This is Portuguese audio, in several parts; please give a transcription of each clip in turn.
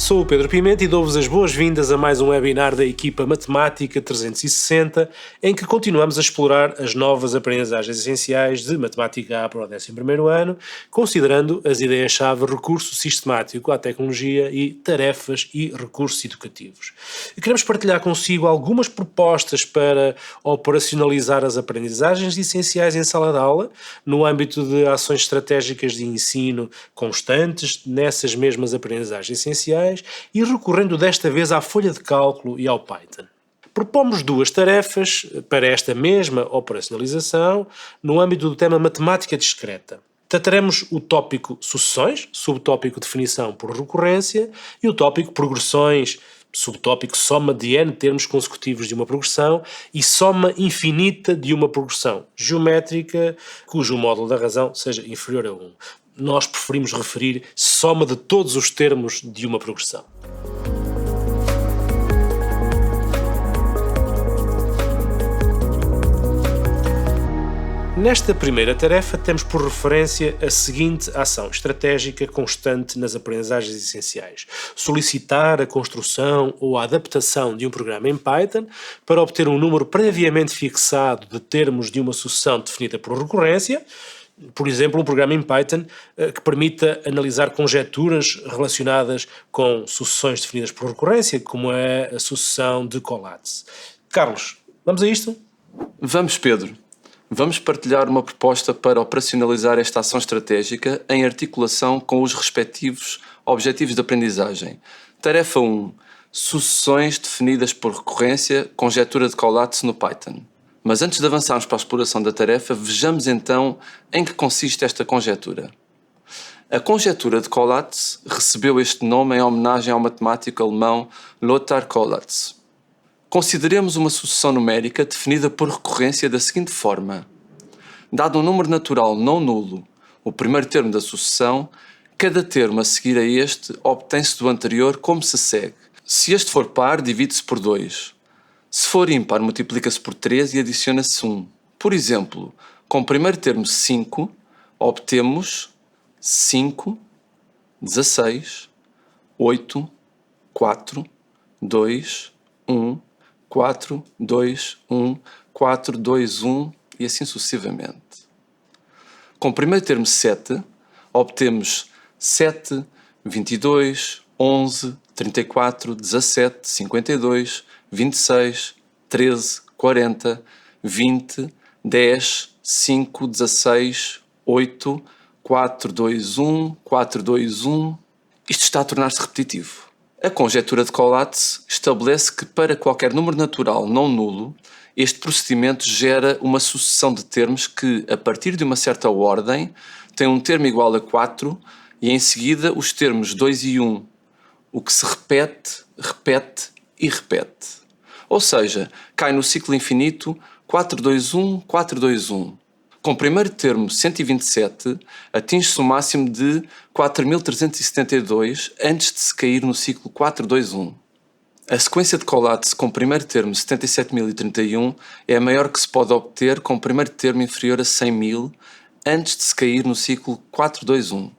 Sou o Pedro Pimenta e dou-vos as boas-vindas a mais um webinar da equipa Matemática 360, em que continuamos a explorar as novas aprendizagens essenciais de Matemática A para o 11º ano, considerando as ideias-chave recurso sistemático à tecnologia e tarefas e recursos educativos. E queremos partilhar consigo algumas propostas para operacionalizar as aprendizagens essenciais em sala de aula, no âmbito de ações estratégicas de ensino constantes nessas mesmas aprendizagens essenciais, e recorrendo desta vez à folha de cálculo e ao Python. Propomos duas tarefas para esta mesma operacionalização no âmbito do tema matemática discreta. Trataremos o tópico sucessões, subtópico definição por recorrência, e o tópico progressões, subtópico soma de n termos consecutivos de uma progressão e soma infinita de uma progressão geométrica cujo módulo da razão seja inferior a 1. Nós preferimos referir soma de todos os termos de uma progressão. Nesta primeira tarefa temos por referência a seguinte ação estratégica constante nas aprendizagens essenciais: solicitar a construção ou a adaptação de um programa em Python para obter um número previamente fixado de termos de uma sucessão definida por recorrência. Por exemplo, um programa em Python que permita analisar conjecturas relacionadas com sucessões definidas por recorrência, como é a sucessão de Collatz. Carlos, vamos a isto? Vamos, Pedro. Vamos partilhar uma proposta para operacionalizar esta ação estratégica em articulação com os respectivos objetivos de aprendizagem. Tarefa 1. Sucessões definidas por recorrência, conjectura de Collatz no Python. Mas antes de avançarmos para a exploração da tarefa, vejamos então em que consiste esta conjectura. A conjectura de Collatz recebeu este nome em homenagem ao matemático alemão Lothar Collatz. Consideremos uma sucessão numérica definida por recorrência da seguinte forma. Dado um número natural não nulo, o primeiro termo da sucessão, cada termo a seguir a este obtém-se do anterior como se segue. Se este for par, divide-se por 2. Se for ímpar, multiplica-se por 3 e adiciona-se 1. Por exemplo, com o primeiro termo 5, obtemos 5, 16, 8, 4, 2, 1, 4, 2, 1, 4, 2, 1 e assim sucessivamente. Com o primeiro termo 7, obtemos 7, 22, 11, 34, 17, 52, 26, 13, 40, 20, 10, 5, 16, 8, 4, 2, 1, 4, 2, 1. Isto está a tornar-se repetitivo. A conjectura de Collatz estabelece que para qualquer número natural não nulo, este procedimento gera uma sucessão de termos que, a partir de uma certa ordem, tem um termo igual a 4 e em seguida os termos 2 e 1, o que se repete, repete e repete. Ou seja, cai no ciclo infinito 4, 2, 1, 4, 2, 1. Com o primeiro termo 127, atinge-se o máximo de 4.372 antes de se cair no ciclo 4, 2, 1. A sequência de Collatz com o primeiro termo 77.031 é a maior que se pode obter com o primeiro termo inferior a 100.000 antes de se cair no ciclo 4, 2, 1.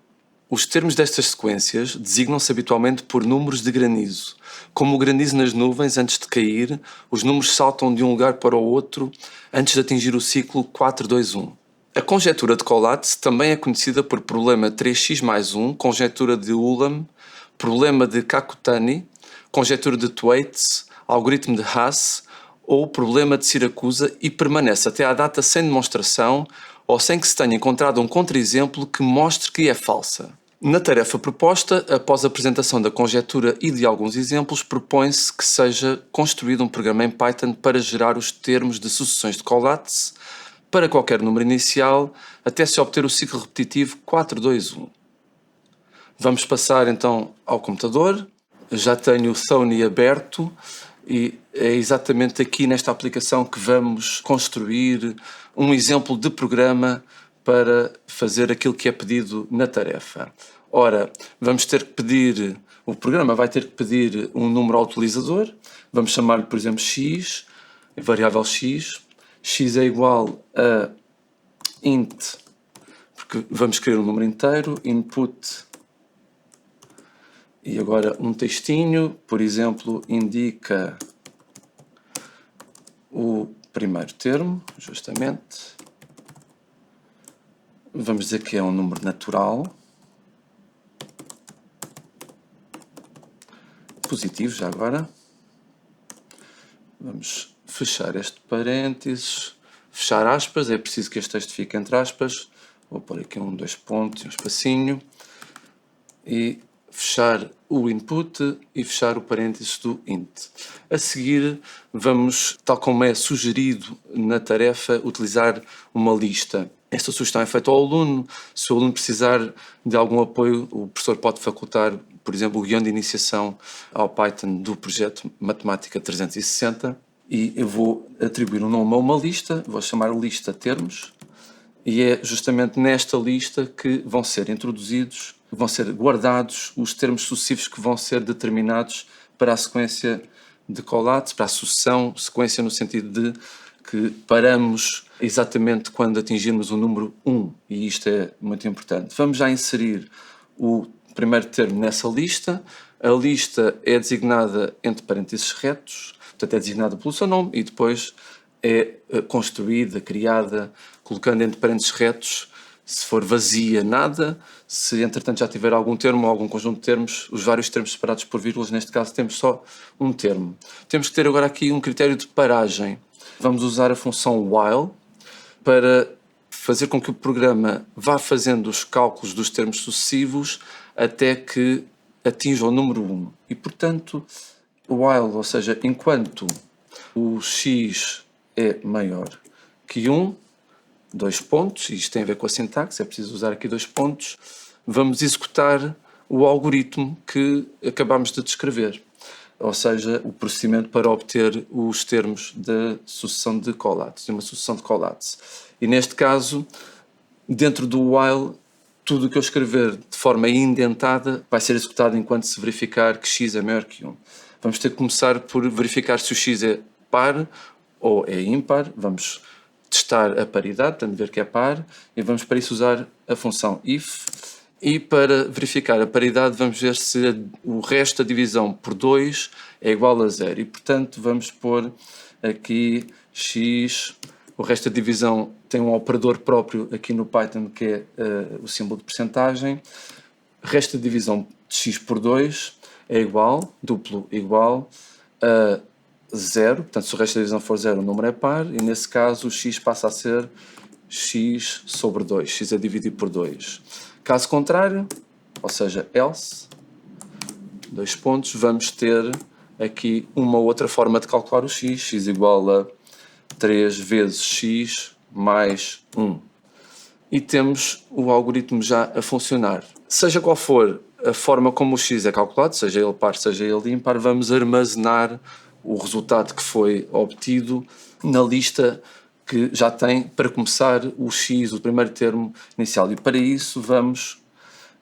Os termos destas sequências designam-se habitualmente por números de granizo. Como o granizo nas nuvens, antes de cair, os números saltam de um lugar para o outro antes de atingir o ciclo 4, 2, 1. A conjectura de Collatz também é conhecida por problema 3x mais 1, conjectura de Ulam, problema de Kakutani, conjectura de Thwaites, algoritmo de Haas ou problema de Siracusa e permanece até à data sem demonstração ou sem que se tenha encontrado um contra-exemplo que mostre que é falsa. Na tarefa proposta, após a apresentação da conjectura e de alguns exemplos, propõe-se que seja construído um programa em Python para gerar os termos de sucessões de Collatz para qualquer número inicial até se obter o ciclo repetitivo 4, 2, 1. Vamos passar então ao computador. Já tenho o Sony aberto e é exatamente aqui nesta aplicação que vamos construir um exemplo de programa para fazer aquilo que é pedido na tarefa. Ora, vamos ter que pedir, o programa vai ter que pedir um número ao utilizador, vamos chamar-lhe, por exemplo, x, variável x é igual a int, porque vamos querer um número inteiro, input E agora um textinho, por exemplo, indica o primeiro termo, justamente. Vamos dizer que é um número natural. Positivo, já agora. Vamos fechar este parênteses. Fechar aspas, é preciso que este texto fique entre aspas. Vou pôr aqui dois pontos e um espacinho. E fechar o input e fechar o parênteses do int. A seguir, vamos, tal como é sugerido na tarefa, utilizar uma lista. Esta sugestão é feita ao aluno. Se o aluno precisar de algum apoio, o professor pode facultar, por exemplo, o guião de iniciação ao Python do projeto Matemática 360. E eu vou atribuir um nome a uma lista, vou chamar lista termos. E é justamente nesta lista que vão ser introduzidos, vão ser guardados os termos sucessivos que vão ser determinados para a sequência de Collatz, para a sucessão, sequência no sentido de que paramos exatamente quando atingirmos o número 1, e isto é muito importante. Vamos já inserir o primeiro termo nessa lista. A lista é designada entre parênteses retos, portanto é designada pelo seu nome e depois é construída, criada, colocando entre parênteses retos. Se for vazia, nada. Se, entretanto, já tiver algum termo ou algum conjunto de termos, os vários termos separados por vírgulas, neste caso temos só um termo. Temos que ter agora aqui um critério de paragem. Vamos usar a função while para fazer com que o programa vá fazendo os cálculos dos termos sucessivos até que atinja o número 1. E, portanto, while, ou seja, enquanto o x é maior que 1, dois pontos, isto tem a ver com a sintaxe, é preciso usar aqui dois pontos, vamos executar o algoritmo que acabámos de descrever, ou seja, o procedimento para obter os termos da sucessão de Collatz, de uma sucessão de Collatz. E neste caso, dentro do while, tudo o que eu escrever de forma indentada vai ser executado enquanto se verificar que x é maior que 1. Vamos ter que começar por verificar se o x é par ou é ímpar. Vamos testar a paridade, portanto ver que é par, e vamos para isso usar a função if. E para verificar a paridade vamos ver se o resto da divisão por 2 é igual a 0. E portanto vamos pôr aqui x, o resto da divisão tem um operador próprio aqui no Python que é o símbolo de percentagem. Resto da divisão de x por 2 é igual, duplo igual a 0, portanto se o resto da divisão for 0 o número é par, e nesse caso o x passa a ser x sobre 2, x é dividido por 2. Caso contrário, ou seja, else, dois pontos, vamos ter aqui uma outra forma de calcular o x, x igual a 3 vezes x mais 1. E temos o algoritmo já a funcionar. Seja qual for a forma como o x é calculado, seja ele par, seja ele ímpar, vamos armazenar o resultado que foi obtido na lista que já tem, para começar, o x, o primeiro termo inicial. E para isso vamos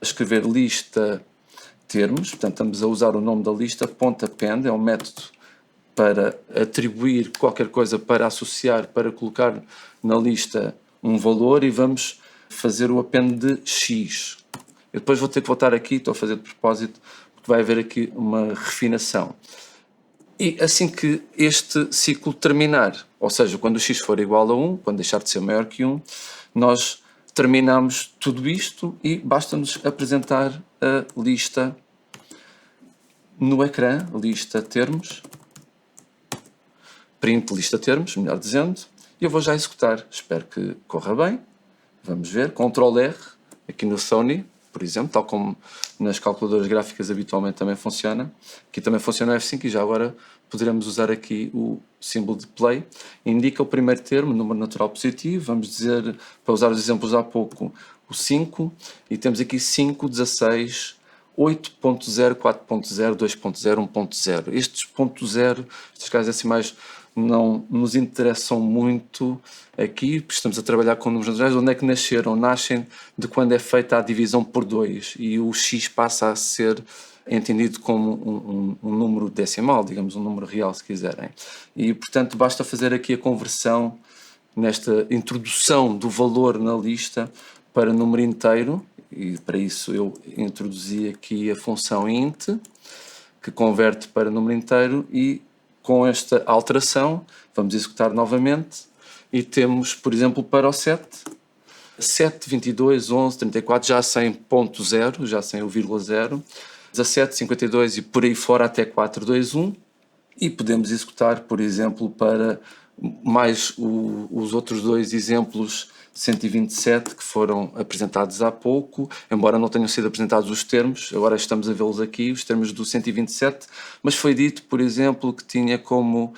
escrever lista termos, portanto estamos a usar o nome da lista, .append, é um método para atribuir qualquer coisa, para associar, para colocar na lista um valor, e vamos fazer o append de x. Eu depois vou ter que voltar aqui, estou a fazer de propósito, porque vai haver aqui uma refinação. E assim que este ciclo terminar, ou seja, quando o x for igual a 1, quando deixar de ser maior que 1, nós terminamos tudo isto e basta-nos apresentar a lista no ecrã, lista termos, print lista termos, melhor dizendo, e eu vou já executar. Espero que corra bem. Vamos ver. Ctrl R, aqui no Sony, por exemplo, tal como nas calculadoras gráficas habitualmente também funciona. Aqui também funciona o F5 e já agora poderemos usar aqui o símbolo de play. Indica o primeiro termo, número natural positivo. Vamos dizer, para usar os exemplos há pouco, o 5. E temos aqui 5, 16, 8.0, 4.0, 2.0, 1.0. Estes ponto .0, estes casos decimais, não nos interessam muito aqui, porque estamos a trabalhar com números naturais. Onde é que nasceram? Nascem de quando é feita a divisão por 2 e o x passa a ser entendido como um número decimal, digamos, um número real, se quiserem. E, portanto, basta fazer aqui a conversão nesta introdução do valor na lista para número inteiro, E para isso eu introduzi aqui a função int, que converte para número inteiro, e com esta alteração vamos executar novamente e temos, por exemplo, para o 7, 22, 11, 34, já sem ponto zero, já sem o vírgula zero, 17, 52 e por aí fora até 4, 2, 1, e podemos executar, por exemplo, para mais os outros dois exemplos 127 que foram apresentados há pouco, embora não tenham sido apresentados os termos, agora estamos a vê-los aqui, os termos do 127, mas foi dito, por exemplo, que tinha como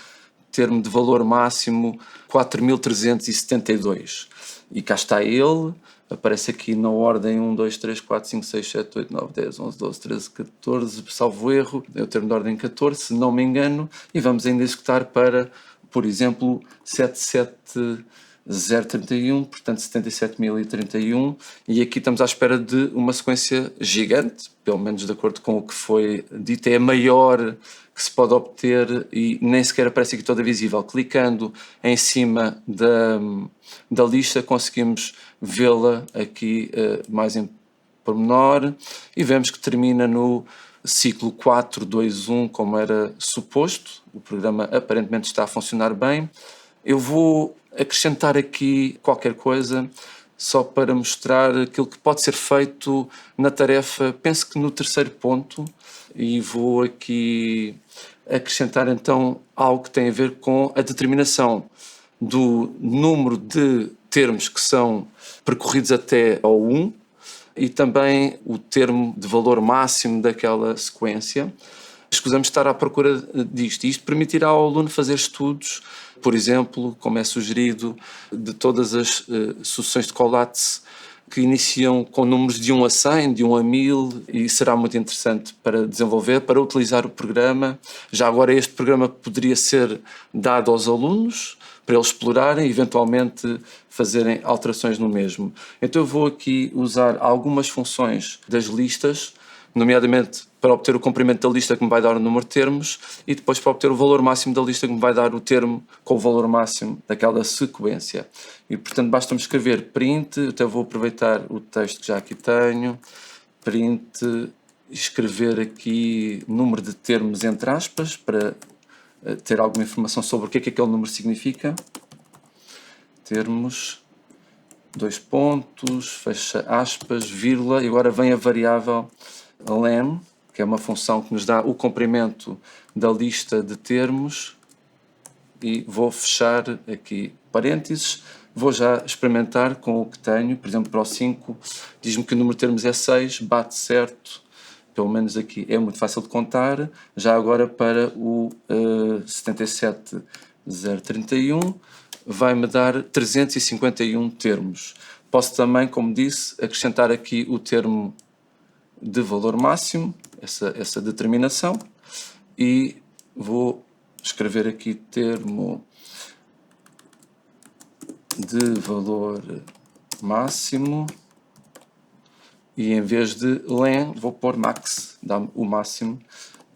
termo de valor máximo 4.372. E cá está ele, aparece aqui na ordem 1, 2, 3, 4, 5, 6, 7, 8, 9, 10, 11, 12, 13, 14, salvo erro, é o termo de ordem 14, se não me engano, e vamos ainda executar para, por exemplo, 77031, portanto 77.031, e aqui estamos à espera de uma sequência gigante, pelo menos de acordo com o que foi dito, é a maior que se pode obter e nem sequer aparece aqui toda visível. Clicando em cima da lista conseguimos vê-la aqui mais em pormenor e vemos que termina no ciclo 421 como era suposto. O programa aparentemente está a funcionar bem. Eu vou acrescentar aqui qualquer coisa só para mostrar aquilo que pode ser feito na tarefa, penso que no terceiro ponto, e vou aqui acrescentar então algo que tem a ver com a determinação do número de termos que são percorridos até ao 1 e também o termo de valor máximo daquela sequência. Escusamos estar à procura disto. Isto permitirá ao aluno fazer estudos, por exemplo, como é sugerido, de todas as sucessões de Collatz que iniciam com números de 1 a 100, de 1 a 1000, e será muito interessante para desenvolver, para utilizar o programa. Já agora este programa poderia ser dado aos alunos, para eles explorarem e eventualmente fazerem alterações no mesmo. Então eu vou aqui usar algumas funções das listas, nomeadamente para obter o comprimento da lista que me vai dar o número de termos e depois para obter o valor máximo da lista que me vai dar o termo com o valor máximo daquela sequência. E portanto basta-me escrever print, até vou aproveitar o texto que já aqui tenho, print, escrever aqui número de termos entre aspas para ter alguma informação sobre o que é que aquele número significa. Termos, dois pontos, fecha aspas, vírgula, e agora vem a variável len, que é uma função que nos dá o comprimento da lista de termos, e vou fechar aqui parênteses. Vou já experimentar com o que tenho, por exemplo, para o 5, diz-me que o número de termos é 6, bate certo, pelo menos aqui é muito fácil de contar. Já agora para o 77031 vai-me dar 351 termos. Posso também, como disse, acrescentar aqui o termo de valor máximo, essa determinação, e vou escrever aqui termo de valor máximo e em vez de len vou pôr max, dá-me o máximo,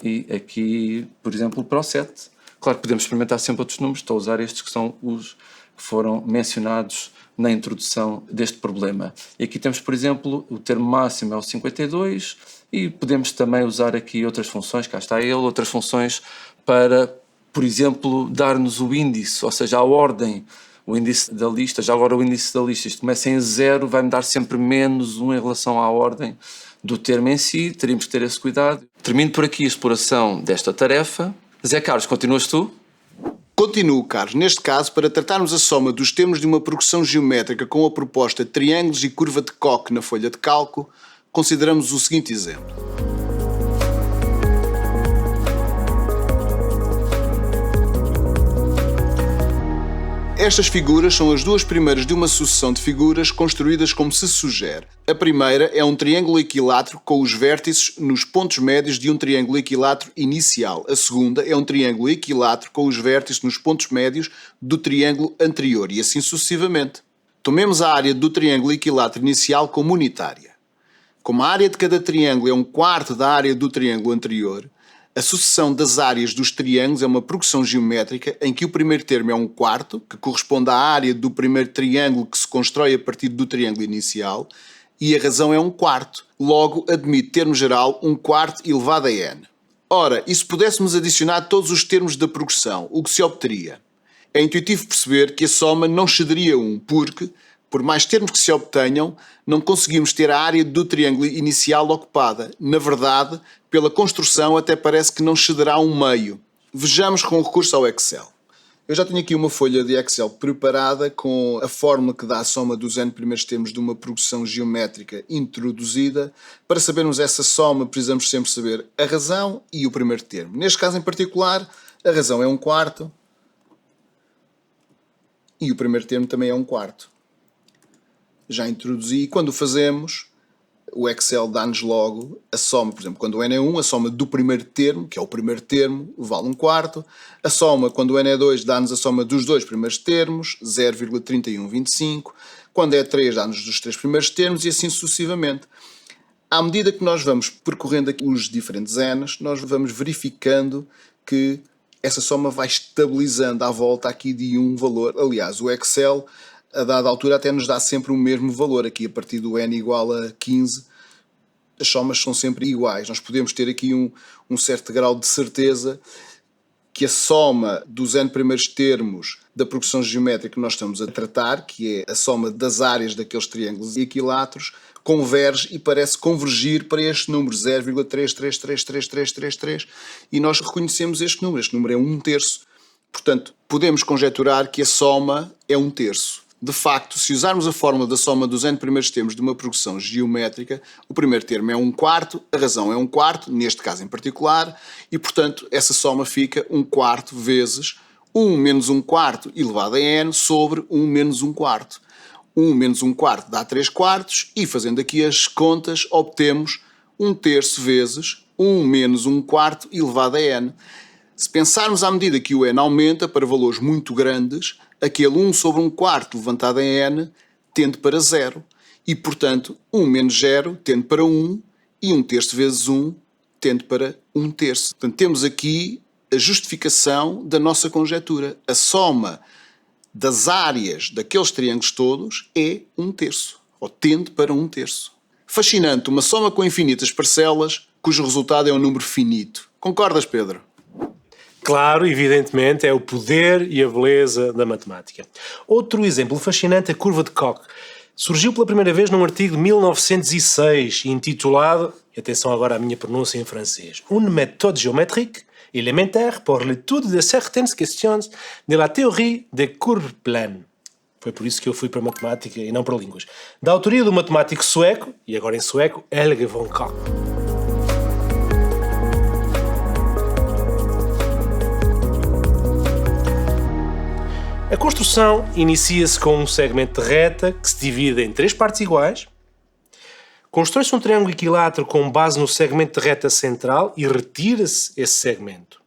e aqui, por exemplo, para o 7. Claro que podemos experimentar sempre outros números, estou a usar estes que são os que foram mencionados na introdução deste problema. E aqui temos, por exemplo, o termo máximo é o 52 e podemos também usar aqui outras funções, cá está ele, outras funções para, por exemplo, dar-nos o índice, ou seja, a ordem, o índice da lista. Já agora o índice da lista, isto começa em 0, vai-me dar sempre menos 1 em relação à ordem do termo em si, teríamos que ter esse cuidado. Termino por aqui a exploração desta tarefa. Zé Carlos, continuas tu? Continuo, Carlos. Neste caso, para tratarmos a soma dos termos de uma progressão geométrica com a proposta triângulos e curva de Koch na folha de cálculo, consideramos o seguinte exemplo. Estas figuras são as duas primeiras de uma sucessão de figuras construídas como se sugere. A primeira é um triângulo equilátero com os vértices nos pontos médios de um triângulo equilátero inicial. A segunda é um triângulo equilátero com os vértices nos pontos médios do triângulo anterior e assim sucessivamente. Tomemos a área do triângulo equilátero inicial como unitária. Como a área de cada triângulo é um quarto da área do triângulo anterior, a sucessão das áreas dos triângulos é uma progressão geométrica em que o primeiro termo é um quarto, que corresponde à área do primeiro triângulo que se constrói a partir do triângulo inicial, e a razão é 1/4. Logo, admite termo geral 1/4 elevado a n. Ora, e se pudéssemos adicionar todos os termos da progressão, o que se obteria? É intuitivo perceber que a soma não excederia 1, porque, por mais termos que se obtenham, não conseguimos ter a área do triângulo inicial ocupada. Na verdade, pela construção até parece que não excederá 1/2. Vejamos com o recurso ao Excel. Eu já tenho aqui uma folha de Excel preparada com a fórmula que dá a soma dos n primeiros termos de uma progressão geométrica introduzida. Para sabermos essa soma, precisamos sempre saber a razão e o primeiro termo. Neste caso em particular, a razão é 1/4 e o primeiro termo também é 1/4. Já introduzi, e quando o fazemos, o Excel dá-nos logo a soma. Por exemplo, quando o n é 1, a soma do primeiro termo, que é o primeiro termo, vale 1/4. A soma, quando o n é 2, dá-nos a soma dos dois primeiros termos, 0,3125. Quando é 3, dá-nos dos três primeiros termos e assim sucessivamente. À medida que nós vamos percorrendo aqui os diferentes n's, nós vamos verificando que essa soma vai estabilizando à volta aqui de um valor. Aliás, o Excel, a dada altura, até nos dá sempre o mesmo valor. Aqui, a partir do n igual a 15, as somas são sempre iguais. Nós podemos ter aqui um certo grau de certeza que a soma dos n primeiros termos da progressão geométrica que nós estamos a tratar, que é a soma das áreas daqueles triângulos equiláteros, converge e parece convergir para este número, 0,333333, e nós reconhecemos este número. Este número é 1/3. Portanto, podemos conjecturar que a soma é 1/3. De facto, se usarmos a fórmula da soma dos n primeiros termos de uma progressão geométrica, o primeiro termo é 1/4, a razão é 1/4, neste caso em particular, e portanto essa soma fica 1/4 vezes 1 menos 1/4 elevado a n sobre 1 menos 1/4. 1 menos 1/4 dá 3/4 e, fazendo aqui as contas, obtemos 1/3 vezes 1 menos 1/4 elevado a n. Se pensarmos à medida que o n aumenta para valores muito grandes, aquele 1 sobre 1/4 levantado em n tende para 0. E, portanto, 1 menos 0 tende para 1 e 1/3 vezes 1 tende para 1/3. Portanto, temos aqui a justificação da nossa conjetura. A soma das áreas daqueles triângulos todos é 1/3, ou tende para 1/3. Fascinante, uma soma com infinitas parcelas, cujo resultado é um número finito. Concordas, Pedro? Claro, evidentemente, é o poder e a beleza da matemática. Outro exemplo fascinante é a curva de Koch. Surgiu pela primeira vez num artigo de 1906, intitulado, e atenção agora à minha pronúncia em francês, Une méthode géométrique élémentaire pour l'étude de certaines questions de la théorie des courbes planes. Foi por isso que eu fui para matemática e não para línguas. Da autoria do matemático sueco, e agora em sueco, Helge von Koch. A construção inicia-se com um segmento de reta que se divide em 3 partes iguais. Constrói-se um triângulo equilátero com base no segmento de reta central e retira-se esse segmento.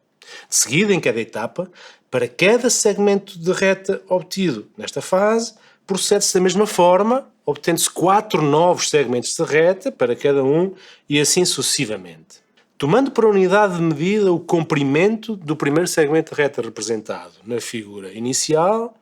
De seguida, em cada etapa, para cada segmento de reta obtido nesta fase, procede-se da mesma forma, obtendo-se 4 novos segmentos de reta para cada um e assim sucessivamente. Tomando por unidade de medida o comprimento do primeiro segmento de reta representado na figura inicial,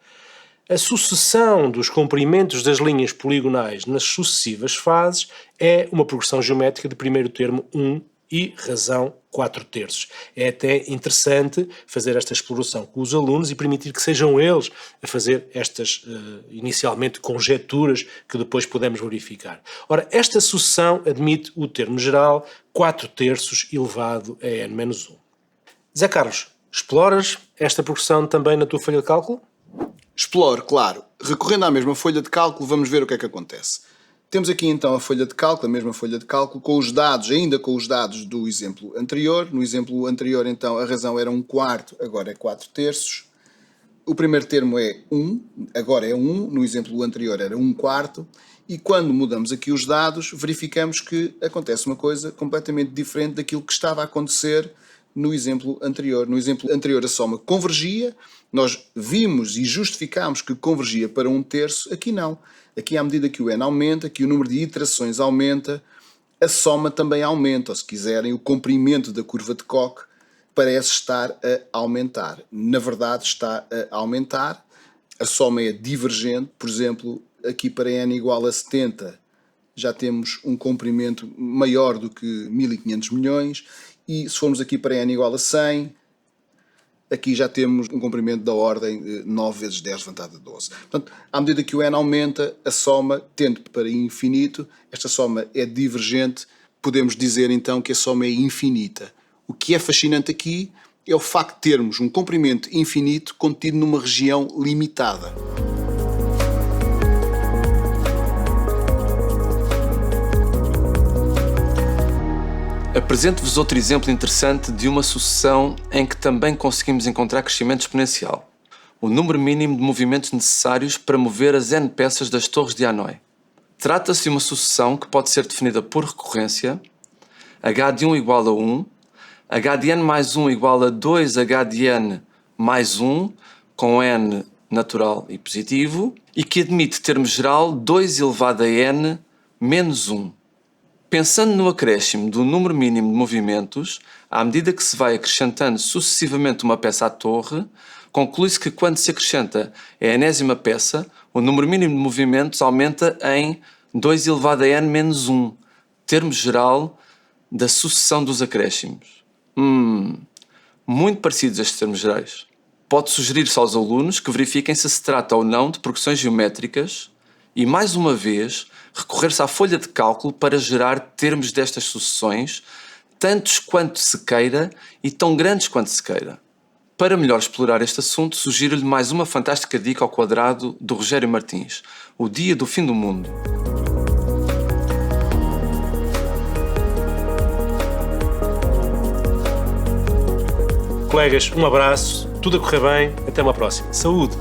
a sucessão dos comprimentos das linhas poligonais nas sucessivas fases é uma progressão geométrica de primeiro termo 1 e razão 4/3. É até interessante fazer esta exploração com os alunos e permitir que sejam eles a fazer estas, inicialmente, conjecturas que depois podemos verificar. Ora, esta sucessão admite o termo geral 4/3 elevado a n-1. Zé Carlos, exploras esta progressão também na tua folha de cálculo? Exploro, claro. Recorrendo à mesma folha de cálculo, vamos ver o que é que acontece. Temos aqui então a folha de cálculo, a mesma folha de cálculo, com os dados, ainda com os dados do exemplo anterior. No exemplo anterior, então, a razão era 1/4, agora é 4/3. O primeiro termo é 1, agora é 1, no exemplo anterior era 1/4. E quando mudamos aqui os dados, verificamos que acontece uma coisa completamente diferente daquilo que estava a acontecer no exemplo anterior. No exemplo anterior a soma convergia, nós vimos e justificámos que convergia para 1/3, aqui não. Aqui, à medida que o n aumenta, que o número de iterações aumenta, a soma também aumenta, ou se quiserem, o comprimento da curva de Koch parece estar a aumentar. Na verdade, está a aumentar. A soma é divergente, por exemplo, aqui para n igual a 70 já temos um comprimento maior do que 1500 milhões, e se formos aqui para n igual a 100, aqui já temos um comprimento da ordem de 9 vezes 10 levantado a 12. Portanto, à medida que o n aumenta, a soma tende para infinito, esta soma é divergente, podemos dizer então que a soma é infinita. O que é fascinante aqui é o facto de termos um comprimento infinito contido numa região limitada. Apresento-vos outro exemplo interessante de uma sucessão em que também conseguimos encontrar crescimento exponencial. O número mínimo de movimentos necessários para mover as n peças das torres de Hanoi. Trata-se de uma sucessão que pode ser definida por recorrência, h de 1 igual a 1, h de n mais 1 igual a 2h de n mais 1, com n natural e positivo, e que admite termo geral 2 elevado a n menos 1. Pensando no acréscimo do número mínimo de movimentos, à medida que se vai acrescentando sucessivamente uma peça à torre, conclui-se que quando se acrescenta a enésima peça, o número mínimo de movimentos aumenta em 2 elevado a n menos 1, termo geral da sucessão dos acréscimos. Muito parecidos estes termos gerais. Pode sugerir-se aos alunos que verifiquem se trata ou não de progressões geométricas e, mais uma vez, recorrer-se à folha de cálculo para gerar termos destas sucessões, tantos quanto se queira e tão grandes quanto se queira. Para melhor explorar este assunto, sugiro-lhe mais uma fantástica dica ao quadrado do Rogério Martins, o Dia do Fim do Mundo. Colegas, um abraço, tudo a correr bem, até uma próxima. Saúde!